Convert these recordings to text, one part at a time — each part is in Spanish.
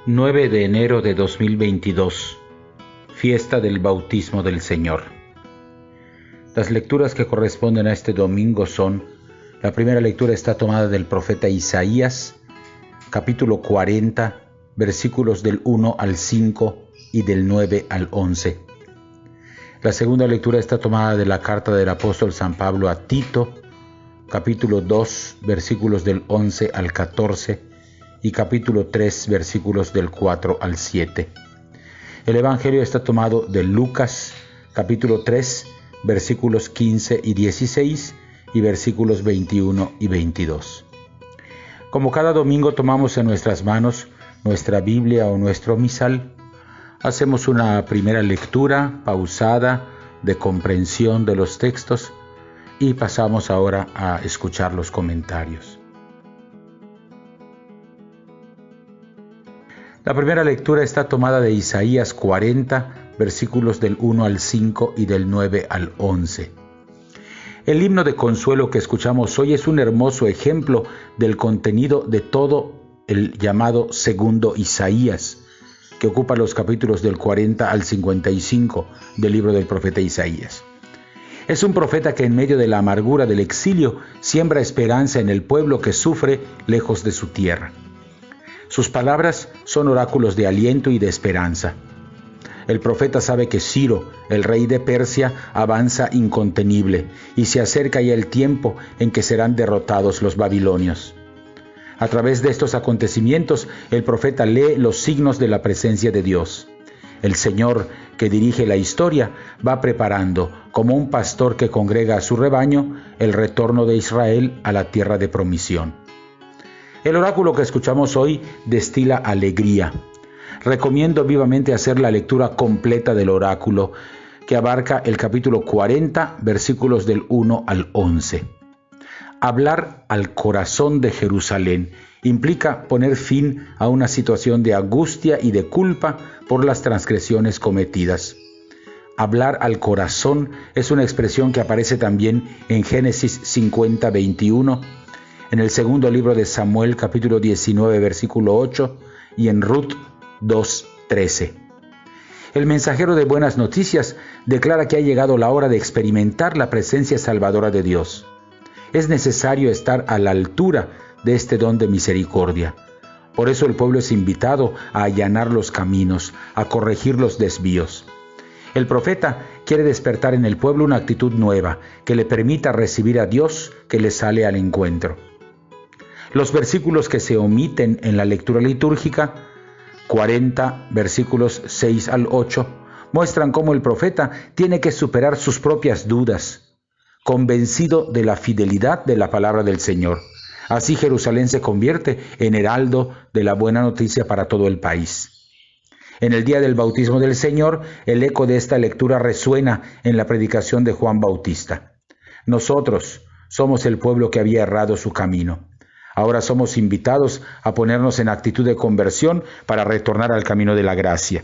9 de enero de 2022, Fiesta del Bautismo del Señor. Las lecturas que corresponden a este domingo son: la primera lectura está tomada del profeta Isaías, capítulo 40, versículos del 1 al 5 y del 9 al 11. La segunda lectura está tomada de la carta del apóstol San Pablo a Tito, capítulo 2, versículos del 11 al 14 y capítulo 3, versículos del 4 al 7. El Evangelio está tomado de Lucas, capítulo 3, versículos 15 y 16 y versículos 21 y 22. Como cada domingo tomamos en nuestras manos nuestra Biblia o nuestro misal, hacemos una primera lectura pausada de comprensión de los textos y pasamos ahora a escuchar los comentarios. La primera lectura está tomada de Isaías 40, versículos del 1 al 5 y del 9 al 11. El himno de consuelo que escuchamos hoy es un hermoso ejemplo del contenido de todo el llamado segundo Isaías, que ocupa los capítulos del 40 al 55 del libro del profeta Isaías. Es un profeta que en medio de la amargura del exilio siembra esperanza en el pueblo que sufre lejos de su tierra. Sus palabras son oráculos de aliento y de esperanza. El profeta sabe que Ciro, el rey de Persia, avanza incontenible y se acerca ya el tiempo en que serán derrotados los babilonios. A través de estos acontecimientos, el profeta lee los signos de la presencia de Dios. El Señor, que dirige la historia, va preparando, como un pastor que congrega a su rebaño, el retorno de Israel a la tierra de promisión. El oráculo que escuchamos hoy destila alegría. Recomiendo vivamente hacer la lectura completa del oráculo, que abarca el capítulo 40, versículos del 1 al 11. Hablar al corazón de Jerusalén implica poner fin a una situación de angustia y de culpa por las transgresiones cometidas. Hablar al corazón es una expresión que aparece también en Génesis 50, 21, en el segundo libro de Samuel, capítulo 19, versículo 8, y en Ruth 2, 13. El mensajero de buenas noticias declara que ha llegado la hora de experimentar la presencia salvadora de Dios. Es necesario estar a la altura de este don de misericordia. Por eso el pueblo es invitado a allanar los caminos, a corregir los desvíos. El profeta quiere despertar en el pueblo una actitud nueva que le permita recibir a Dios que le sale al encuentro. Los versículos que se omiten en la lectura litúrgica, 40 versículos 6 al 8, muestran cómo el profeta tiene que superar sus propias dudas, convencido de la fidelidad de la palabra del Señor. Así Jerusalén se convierte en heraldo de la buena noticia para todo el país. En el día del bautismo del Señor, el eco de esta lectura resuena en la predicación de Juan Bautista. Nosotros somos el pueblo que había errado su camino. Ahora somos invitados a ponernos en actitud de conversión para retornar al camino de la gracia.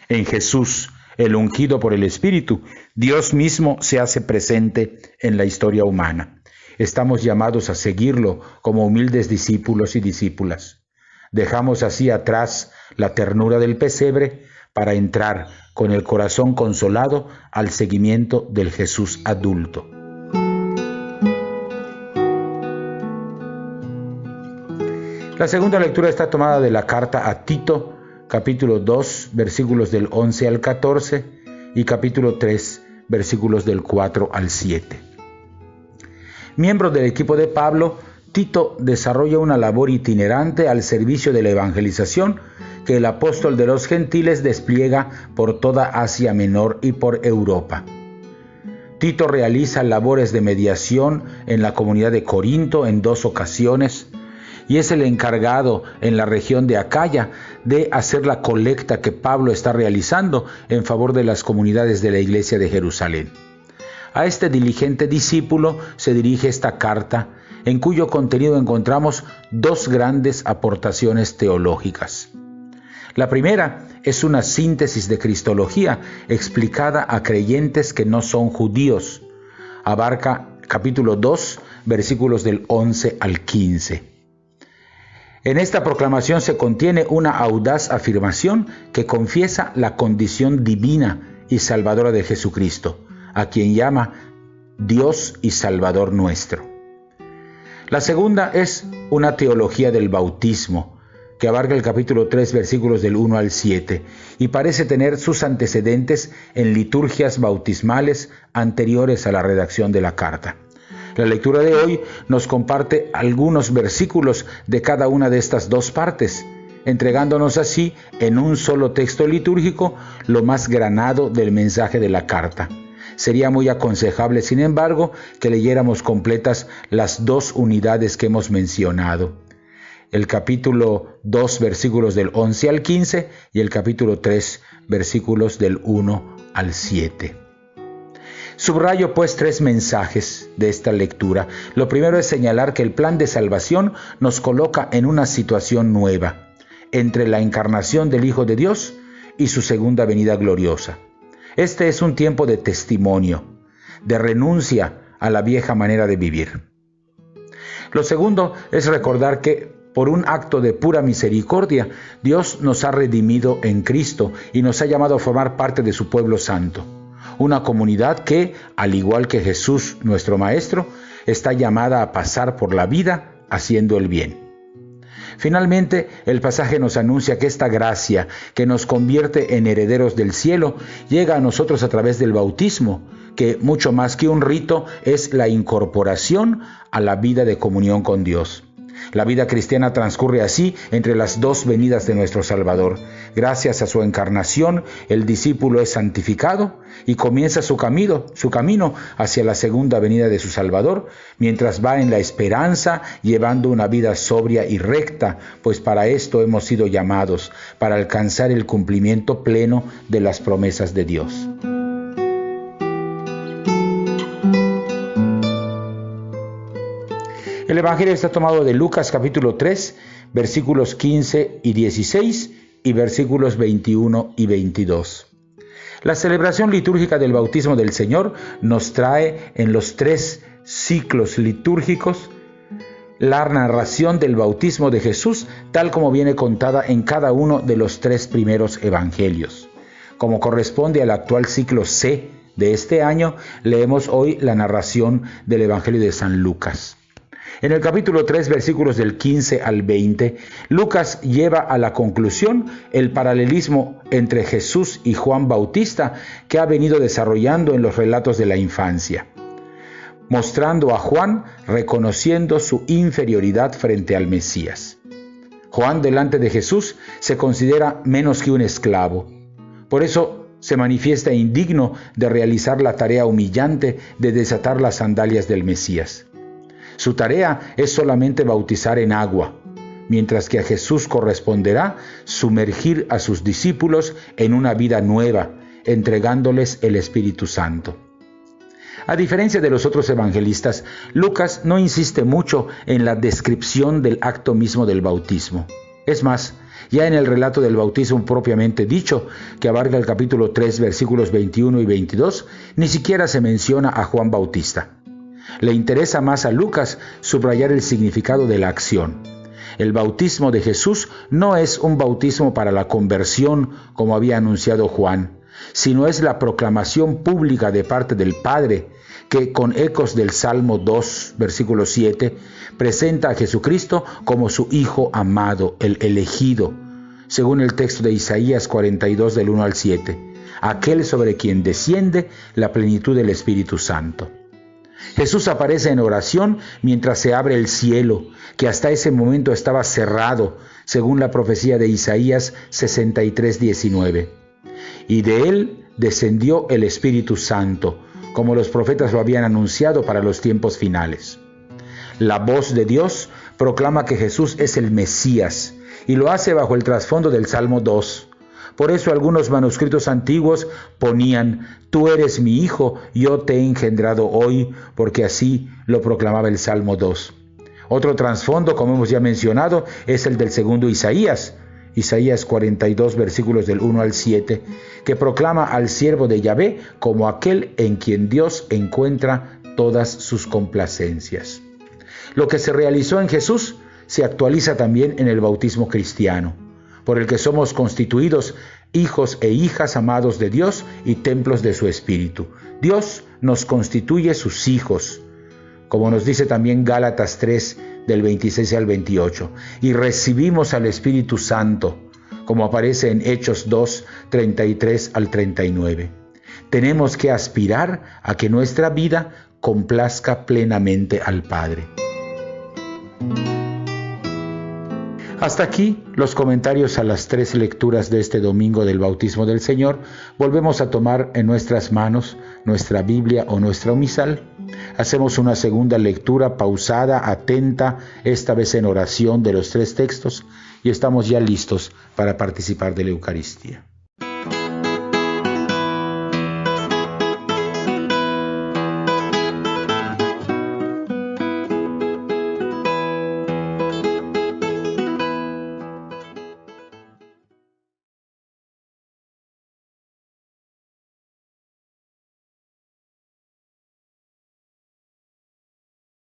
En Jesús, el ungido por el Espíritu, Dios mismo se hace presente en la historia humana. Estamos llamados a seguirlo como humildes discípulos y discípulas. Dejamos así atrás la ternura del pesebre para entrar con el corazón consolado al seguimiento del Jesús adulto. La segunda lectura está tomada de la carta a Tito, capítulo 2, versículos del 11 al 14 y capítulo 3, versículos del 4 al 7. Miembro del equipo de Pablo, Tito desarrolla una labor itinerante al servicio de la evangelización que el apóstol de los gentiles despliega por toda Asia Menor y por Europa. Tito realiza labores de mediación en la comunidad de Corinto en 2 ocasiones, y es el encargado en la región de Acaya de hacer la colecta que Pablo está realizando en favor de las comunidades de la iglesia de Jerusalén. A este diligente discípulo se dirige esta carta, en cuyo contenido encontramos 2 grandes aportaciones teológicas. La primera es una síntesis de cristología explicada a creyentes que no son judíos. Abarca capítulo 2, versículos del 11 al 15. En esta proclamación se contiene una audaz afirmación que confiesa la condición divina y salvadora de Jesucristo, a quien llama Dios y Salvador nuestro. La segunda es una teología del bautismo, que abarca el capítulo 3, versículos del 1 al 7, y parece tener sus antecedentes en liturgias bautismales anteriores a la redacción de la carta. La lectura de hoy nos comparte algunos versículos de cada una de estas dos partes, entregándonos así en un solo texto litúrgico lo más granado del mensaje de la carta. Sería muy aconsejable, sin embargo, que leyéramos completas las dos unidades que hemos mencionado: el capítulo 2, versículos del 11 al 15 y el capítulo 3, versículos del 1 al 7. Subrayo pues tres mensajes de esta lectura. Lo primero es señalar que el plan de salvación nos coloca en una situación nueva, entre la encarnación del Hijo de Dios y su segunda venida gloriosa. Este es un tiempo de testimonio, de renuncia a la vieja manera de vivir. Lo segundo es recordar que por un acto de pura misericordia, Dios nos ha redimido en Cristo y nos ha llamado a formar parte de su pueblo santo. Una comunidad que, al igual que Jesús, nuestro Maestro, está llamada a pasar por la vida haciendo el bien. Finalmente, el pasaje nos anuncia que esta gracia, que nos convierte en herederos del cielo, llega a nosotros a través del bautismo, que mucho más que un rito es la incorporación a la vida de comunión con Dios. La vida cristiana transcurre así entre las dos venidas de nuestro Salvador. Gracias a su encarnación, el discípulo es santificado y comienza su camino hacia la segunda venida de su Salvador, mientras va en la esperanza llevando una vida sobria y recta, pues para esto hemos sido llamados, para alcanzar el cumplimiento pleno de las promesas de Dios. El Evangelio está tomado de Lucas capítulo 3, versículos 15 y 16 y versículos 21 y 22. La celebración litúrgica del bautismo del Señor nos trae en los tres ciclos litúrgicos la narración del bautismo de Jesús, tal como viene contada en cada uno de los tres primeros evangelios. Como corresponde al actual ciclo C de este año, leemos hoy la narración del Evangelio de San Lucas. En el capítulo 3, versículos del 15 al 20, Lucas lleva a la conclusión el paralelismo entre Jesús y Juan Bautista que ha venido desarrollando en los relatos de la infancia, mostrando a Juan reconociendo su inferioridad frente al Mesías. Juan, delante de Jesús, se considera menos que un esclavo. Por eso se manifiesta indigno de realizar la tarea humillante de desatar las sandalias del Mesías. Su tarea es solamente bautizar en agua, mientras que a Jesús corresponderá sumergir a sus discípulos en una vida nueva, entregándoles el Espíritu Santo. A diferencia de los otros evangelistas, Lucas no insiste mucho en la descripción del acto mismo del bautismo. Es más, ya en el relato del bautismo propiamente dicho, que abarca el capítulo 3, versículos 21 y 22, ni siquiera se menciona a Juan Bautista. Le interesa más a Lucas subrayar el significado de la acción. El bautismo de Jesús no es un bautismo para la conversión, como había anunciado Juan, sino es la proclamación pública de parte del Padre, que con ecos del Salmo 2, versículo 7, presenta a Jesucristo como su Hijo amado, el elegido, según el texto de Isaías 42, del 1 al 7, aquel sobre quien desciende la plenitud del Espíritu Santo. Jesús aparece en oración mientras se abre el cielo, que hasta ese momento estaba cerrado, según la profecía de Isaías 63, 19. Y de él descendió el Espíritu Santo, como los profetas lo habían anunciado para los tiempos finales. La voz de Dios proclama que Jesús es el Mesías, y lo hace bajo el trasfondo del Salmo 2. Por eso algunos manuscritos antiguos ponían: «Tú eres mi hijo, yo te he engendrado hoy», porque así lo proclamaba el Salmo 2. Otro trasfondo, como hemos ya mencionado, es el del segundo Isaías 42, versículos del 1 al 7, que proclama al siervo de Yahvé como aquel en quien Dios encuentra todas sus complacencias. Lo que se realizó en Jesús se actualiza también en el bautismo cristiano, por el que somos constituidos hijos e hijas amados de Dios y templos de su Espíritu. Dios nos constituye sus hijos, como nos dice también Gálatas 3, del 26 al 28, y recibimos al Espíritu Santo, como aparece en Hechos 2, 33 al 39. Tenemos que aspirar a que nuestra vida complazca plenamente al Padre. Hasta aquí los comentarios a las 3 lecturas de este domingo del bautismo del Señor. Volvemos a tomar en nuestras manos nuestra Biblia o nuestra misal. Hacemos una segunda lectura pausada, atenta, esta vez en oración de los 3 textos, y estamos ya listos para participar de la Eucaristía.